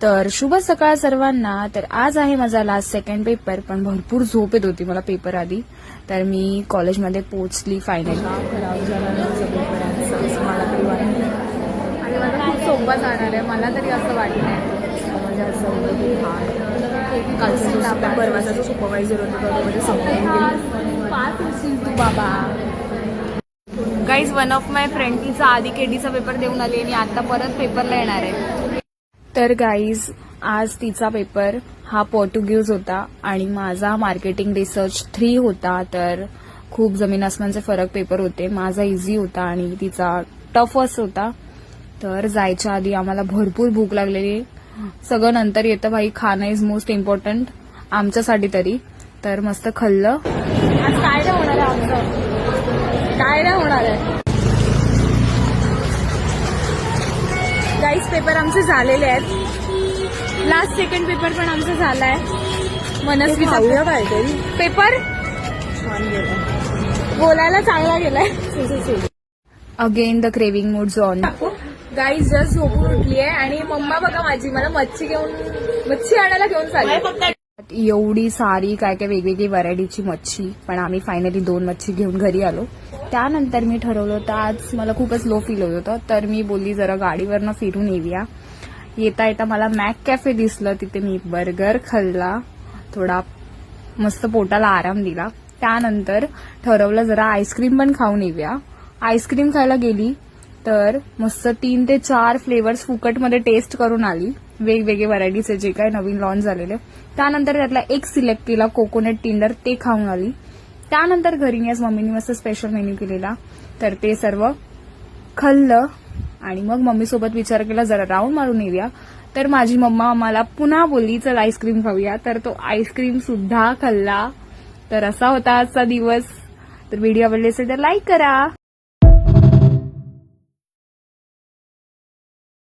तर शुभ सकाळ सर्वांना। तर आज आहे माझा लास्ट सेकंड पेपर, पण भरपूर झोप येत होती मला पेपर आधी। तर मी कॉलेजमध्ये पोहोचली फायनली। खराब झाला माझा पेपर असं मला तरी वाटतं, आणि मला खूप सोपा जाणार आहे, मला तरी असं वाटतंय। म्हणजे असं होतं की कालचा परवाचा जो सुपरवायझर होता तो म्हणजे समजून पास होशील तू बाबा। Guys, one of my friend तिचा आधी केडीचा पेपर देऊन आली आणि आता परत पेपरला येणार आहे। तर गाईज, आज तिचा पेपर हा पोर्तुगीज होता आणि माझा मार्केटिंग रिसर्च 3 होता। तर खूप जमीन आसमानचे फरक पेपर होते। माझा इझी होता आणि तिचा टफस्ट होता। तर जायच्या आधी आम्हाला भरपूर भूक लागलेली। सगळं नंतर येतं भाई, खाणं इज मोस्ट इम्पॉर्टंट आमच्यासाठी तरी। तर मस्त खाल्लं। आज काय नाही होणार आहे आमचं, काय नाही होणार आहे गाईज। पेपर आमचे झालेले आहेत, लास्ट सेकंड पेपर पण आमचा झालाय। मनस्वीचा पेपर बोलायला चांगला गेलाय। Again the craving moods on. Guys, just झोपून उठली आहे आणि मम्मा बघा माझी मला मच्छी आणायला घेऊन चालली। एवढी सारी काय काय वेगवेगळी व्हरायटीची मच्छी, पण आम्ही फायनली 2 मच्छी घेऊन घरी आलो। त्यानंतर मी ठरवलं होतं, आज मला खूपच लो फील होत होतं, तर मी बोलली जरा गाडीवरनं फिरून येऊया। येता येता मला मॅक कॅफे दिसलं, तिथे मी बर्गर खाल्ला, थोडा मस्त पोटाला आराम दिला। त्यानंतर ठरवलं जरा आईस्क्रीम पण खाऊन येऊया। आईस्क्रीम खायला गेली तर मस्त 3 ते 4 फ्लेवर्स फुकटमध्ये टेस्ट करून आली, वेगवेगळे व्हरायटीचे जे काय नवीन लॉन्च झालेले। त्यानंतर त्यातला एक सिलेक्ट केला, कोकोनट टिंडर, ते खाऊन आली। त्यानंतर घरी आज मम्मीने मस्त स्पेशल मेन्यू केलेला, तर ते सर्व खाल्लं आणि मग मम्मीसोबत विचार केला जरा राऊंड मारून येऊया। तर माझी मम्मा मला पुन्हा बोलली चल आईस्क्रीम खाऊया, तर तो आईस्क्रीम सुद्धा खाल्ला। तर असा होता आजचा दिवस। तर व्हिडिओ आवडले असेल तर लाईक करा।